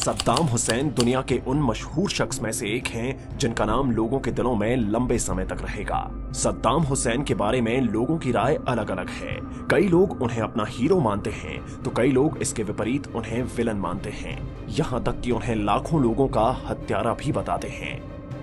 सद्दाम हुसैन दुनिया के उन मशहूर शख्स में से एक हैं जिनका नाम लोगों के दिलों में लंबे समय तक रहेगा। सद्दाम हुसैन के बारे में लोगों की राय अलग अलग है। कई लोग उन्हें अपना हीरो मानते हैं तो कई लोग इसके विपरीत उन्हें विलन मानते हैं। यहाँ तक कि उन्हें लाखों लोगों का हत्यारा भी बताते हैं।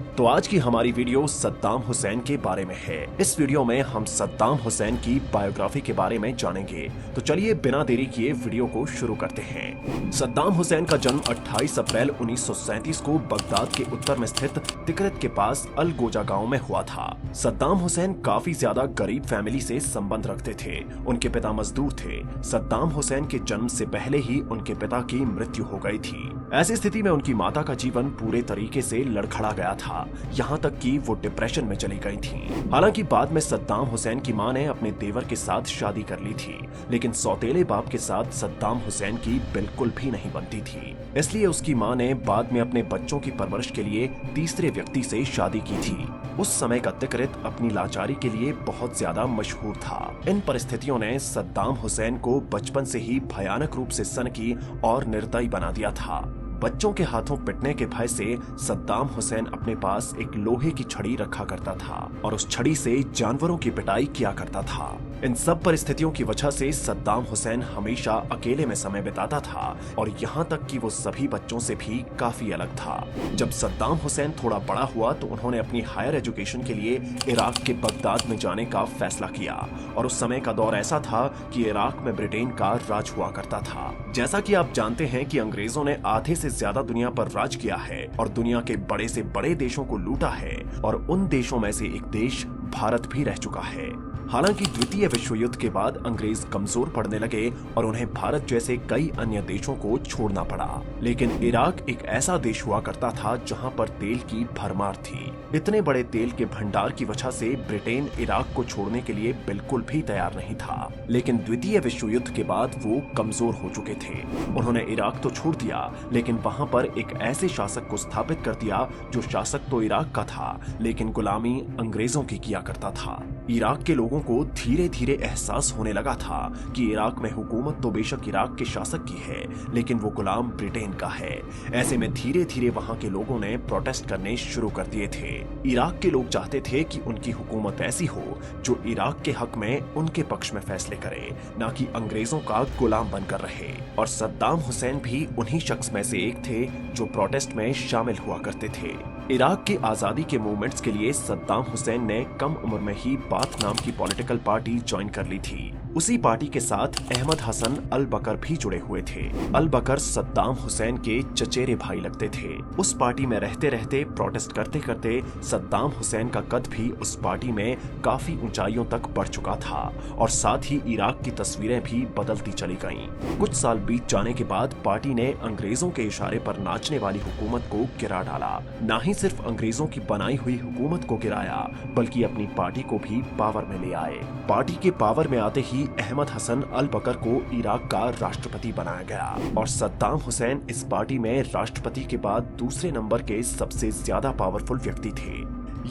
तो आज की हमारी वीडियो सद्दाम हुसैन के बारे में है। इस वीडियो में हम सद्दाम हुसैन की बायोग्राफी के बारे में जानेंगे। तो चलिए बिना देरी किए वीडियो को शुरू करते हैं। सद्दाम हुसैन का जन्म 28 अप्रैल 1937 को बगदाद के उत्तर में स्थित तिकरित के पास अल गोजा गांव में हुआ था। सद्दाम हुसैन काफी ज्यादा गरीब फैमिली से संबंध रखते थे। उनके पिता मजदूर थे। सद्दाम हुसैन के जन्म से पहले ही उनके पिता की मृत्यु हो गई थी। ऐसी स्थिति में उनकी माता का जीवन पूरे तरीके से लड़खड़ा गया था, यहाँ तक कि वो डिप्रेशन में चली गई थीं। हालांकि बाद में सद्दाम हुसैन की मां ने अपने देवर के साथ शादी कर ली थी, लेकिन सौतेले बाप के साथ सद्दाम हुसैन की बिल्कुल भी नहीं बनती थी। इसलिए उसकी मां ने बाद में अपने बच्चों की परवरिश के लिए तीसरे व्यक्ति से शादी की थी। उस समय का तिकरित अपनी लाचारी के लिए बहुत ज्यादा मशहूर था। इन परिस्थितियों ने सद्दाम हुसैन को बचपन से ही भयानक रूप से सनकी और निर्दयी बना दिया था। बच्चों के हाथों पिटने के भय से सद्दाम हुसैन अपने पास एक लोहे की छड़ी रखा करता था और उस छड़ी से जानवरों की पिटाई किया करता था। इन सब परिस्थितियों की वजह से सद्दाम हुसैन हमेशा अकेले में समय बिताता था और यहाँ तक कि वो सभी बच्चों से भी काफी अलग था। जब सद्दाम हुसैन थोड़ा बड़ा हुआ तो उन्होंने अपनी हायर एजुकेशन के लिए इराक के बगदाद में जाने का फैसला किया और उस समय का दौर ऐसा था कि इराक में ब्रिटेन का राज हुआ करता था। जैसा कि आप जानते हैं कि अंग्रेजों ने आधे से ज्यादा दुनिया पर राज किया है और दुनिया के बड़े से बड़े देशों को लूटा है और उन देशों में से एक देश भारत भी रह चुका है। हालांकि द्वितीय विश्व युद्ध के बाद अंग्रेज कमजोर पड़ने लगे और उन्हें भारत जैसे कई अन्य देशों को छोड़ना पड़ा, लेकिन इराक एक ऐसा देश हुआ करता था जहां पर तेल की भरमार थी। इतने बड़े तेल के भंडार की वजह से ब्रिटेन इराक को छोड़ने के लिए बिल्कुल भी तैयार नहीं था, लेकिन द्वितीय विश्व युद्ध के बाद वो कमजोर हो चुके थे। उन्होंने इराक तो छोड़ दिया, लेकिन वहां पर एक ऐसे शासक को स्थापित कर दिया जो शासक तो इराक का था, लेकिन गुलामी अंग्रेजों की किया करता था। इराक के लोगों को धीरे धीरे एहसास होने लगा था कि इराक में हुकूमत तो बेशक इराक के शासक की है, लेकिन वो गुलाम ब्रिटेन का है। ऐसे में धीरे धीरे वहां के लोगों ने प्रोटेस्ट करने शुरू कर दिए थे। इराक के लोग चाहते थे कि उनकी हुकूमत ऐसी हो जो इराक के हक में उनके पक्ष में फैसले करे, न कि अंग्रेजों का गुलाम बनकर रहे। और सद्दाम हुसैन भी उन्हीं शख्स में से एक थे जो प्रोटेस्ट में शामिल हुआ करते थे। इराक की आजादी के मूवमेंट्स के लिए सद्दाम हुसैन ने कम उम्र में ही बाथ नाम की पॉलिटिकल पार्टी ज्वाइन कर ली थी। उसी पार्टी के साथ अहमद हसन अल बकर भी जुड़े हुए थे। अल बकर सद्दाम हुसैन के चचेरे भाई लगते थे। उस पार्टी में रहते रहते प्रोटेस्ट करते करते सद्दाम हुसैन का कद भी उस पार्टी में काफी ऊंचाइयों तक बढ़ चुका था और साथ ही इराक की तस्वीरें भी बदलती चली गईं। कुछ साल बीत जाने के बाद पार्टी ने अंग्रेजों के इशारे पर नाचने वाली हुकूमत को गिरा डाला। न ही सिर्फ अंग्रेजों की बनाई हुई हुकूमत को गिराया, बल्कि अपनी पार्टी को भी पावर में ले आए। पार्टी के पावर में आते ही अहमद हसन अल बकर को इराक का राष्ट्रपति बनाया गया और सद्दाम हुसैन इस पार्टी में राष्ट्रपति के बाद दूसरे नंबर के सबसे ज्यादा पावरफुल व्यक्ति थे।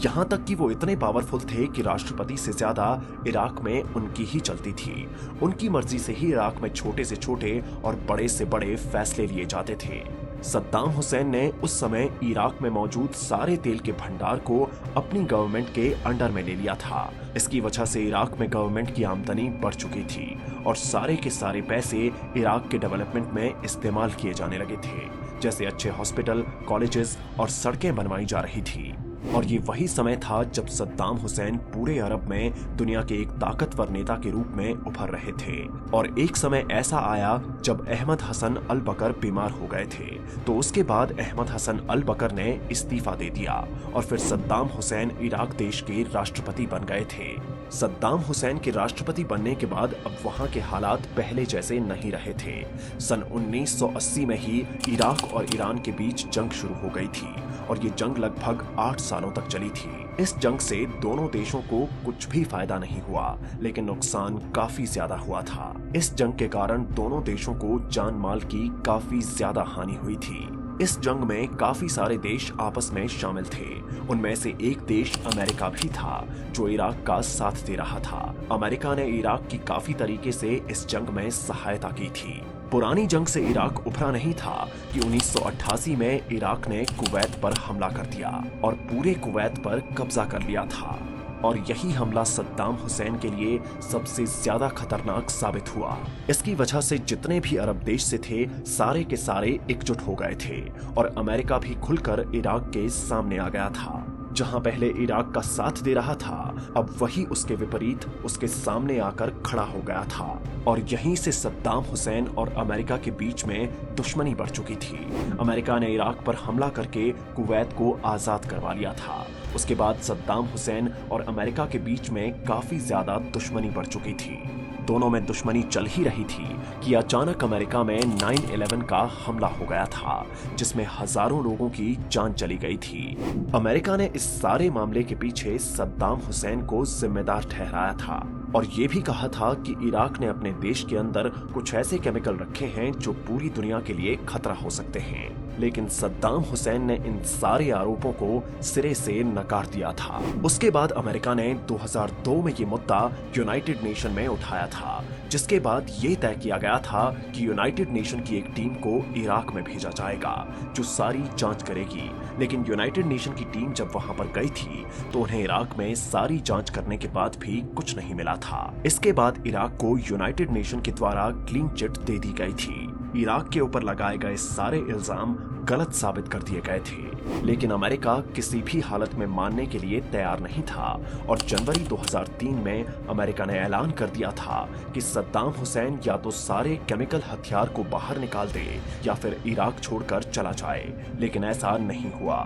यहाँ तक कि वो इतने पावरफुल थे कि राष्ट्रपति से ज्यादा इराक में उनकी ही चलती थी। उनकी मर्जी से ही इराक में छोटे से छोटे और बड़े से बड़े फैसले लिए जाते थे। सद्दाम हुसैन ने उस समय इराक में मौजूद सारे तेल के भंडार को अपनी गवर्नमेंट के अंडर में ले लिया था। इसकी वजह से इराक में गवर्नमेंट की आमदनी बढ़ चुकी थी और सारे के सारे पैसे इराक के डेवलपमेंट में इस्तेमाल किए जाने लगे थे, जैसे अच्छे हॉस्पिटल, कॉलेजेस और सड़कें बनवाई जा रही थी। और ये वही समय था जब सद्दाम हुसैन पूरे अरब में दुनिया के एक ताकतवर नेता के रूप में उभर रहे थे। और एक समय ऐसा आया जब अहमद हसन अल बकर बीमार हो गए थे, तो उसके बाद अहमद हसन अल बकर ने इस्तीफा दे दिया और फिर सद्दाम हुसैन इराक देश के राष्ट्रपति बन गए थे। सद्दाम हुसैन के राष्ट्रपति बनने के बाद अब वहां के हालात पहले जैसे नहीं रहे थे। सन 1980 में ही इराक और ईरान के बीच जंग शुरू हो गई थी और ये जंग लगभग 8 सालों तक चली थी। इस जंग से दोनों देशों को कुछ भी फायदा नहीं हुआ, लेकिन नुकसान काफी ज्यादा हुआ था। इस जंग के कारण दोनों देशों को जान माल की काफी ज्यादा हानि हुई थी। इस जंग में काफी सारे देश आपस में शामिल थे। उनमें से एक देश अमेरिका भी था जो इराक का साथ दे रहा था। अमेरिका ने इराक की काफी तरीके से इस जंग में सहायता की थी। पुरानी जंग से इराक उभरा नहीं था कि 1988 में इराक ने कुवैत पर हमला कर दिया और पूरे कुवैत पर कब्जा कर लिया था। और यही हमला सद्दाम हुसैन के लिए सबसे ज्यादा खतरनाक साबित हुआ। इसकी वजह से जितने भी अरब देश से थे सारे के सारे एकजुट हो गए थे और अमेरिका भी खुलकर इराक के सामने आ गया था। जहां पहले इराक का साथ दे रहा था, अब वही उसके विपरीत उसके सामने आकर खड़ा हो गया था। और यहीं से सद्दाम हुसैन और अमेरिका के बीच में दुश्मनी बढ़ चुकी थी। अमेरिका ने इराक पर हमला करके कुवैत को आजाद करवा लिया था। उसके बाद सद्दाम हुसैन और अमेरिका के बीच में काफी ज्यादा दुश्मनी बढ़ चुकी थी। दोनों में दुश्मनी चल ही रही थी कि अचानक अमेरिका में 9/11 का हमला हो गया था, जिसमें हजारों लोगों की जान चली गई थी। अमेरिका ने इस सारे मामले के पीछे सद्दाम हुसैन को जिम्मेदार ठहराया था और ये भी कहा था कि इराक ने अपने देश के अंदर कुछ ऐसे केमिकल रखे हैं जो पूरी दुनिया के लिए खतरा हो सकते हैं। लेकिन सद्दाम हुसैन ने इन सारे आरोपों को सिरे से नकार दिया था। उसके बाद अमेरिका ने 2002 में ये मुद्दा यूनाइटेड नेशन में उठाया था, जिसके बाद ये तय किया गया था कि यूनाइटेड नेशन की एक टीम को इराक में भेजा जाएगा जो सारी जांच करेगी। लेकिन यूनाइटेड नेशन की टीम जब वहां पर गई थी तो उन्हें इराक में सारी जांच करने के बाद भी कुछ नहीं मिला था। इसके बाद इराक को यूनाइटेड नेशन के द्वारा क्लीन चिट दे दी गई थी। इराक के ऊपर लगाए गए सारे इल्जाम गलत साबित कर दिए गए थे, लेकिन अमेरिका किसी भी हालत में मानने के लिए तैयार नहीं था और जनवरी 2003 में अमेरिका ने ऐलान कर दिया था कि सद्दाम हुसैन या तो सारे केमिकल हथियार को बाहर निकाल दे या फिर इराक छोड़कर चला जाए। लेकिन ऐसा नहीं हुआ।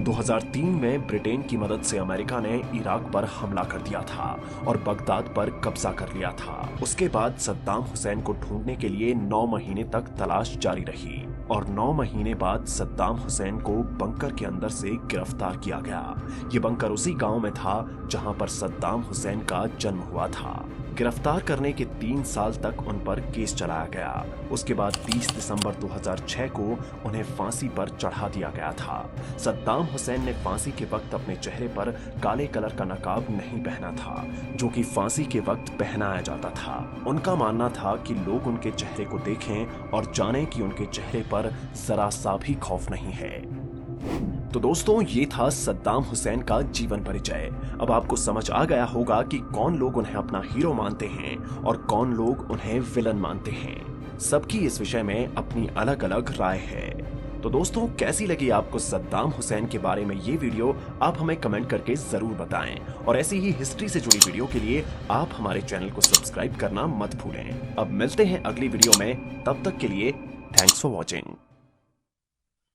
2003 में ब्रिटेन की मदद से अमेरिका ने इराक पर हमला कर दिया था और बगदाद पर कब्जा कर लिया था। उसके बाद सद्दाम हुसैन को ढूंढने के लिए 9 महीने तक तलाश जारी रही और 9 महीने बाद सद्दाम हुसैन को बंकर के अंदर से गिरफ्तार किया गया। ये बंकर उसी गांव में था जहां पर सद्दाम हुसैन का जन्म हुआ था। गिरफ्तार करने के 3 साल तक उन पर केस चलाया गया। उसके बाद 30 दिसंबर 2006 को उन्हें फांसी पर चढ़ा दिया गया था। सद्दाम हुसैन ने फांसी के वक्त अपने चेहरे पर काले कलर का नकाब नहीं पहना था, जो कि फांसी के वक्त पहनाया जाता था। उनका मानना था कि लोग उनके चेहरे को देखें और जानें कि उनके चेहरे पर जरा सा भी खौफ नहीं है। तो दोस्तों, ये था सद्दाम हुसैन का जीवन परिचय। अब आपको समझ आ गया होगा कि कौन लोग उन्हें अपना हीरो मानते हैं और कौन लोग उन्हें विलन मानते हैं। सबकी इस विषय में अपनी अलग अलग राय है। तो दोस्तों, कैसी लगी आपको सद्दाम हुसैन के बारे में ये वीडियो, आप हमें कमेंट करके जरूर बताएं। और ऐसी ही हिस्ट्री से जुड़ी वीडियो के लिए आप हमारे चैनल को सब्सक्राइब करना मत भूलें। अब मिलते हैं अगली वीडियो में, तब तक के लिए थैंक्स फॉर वॉचिंग।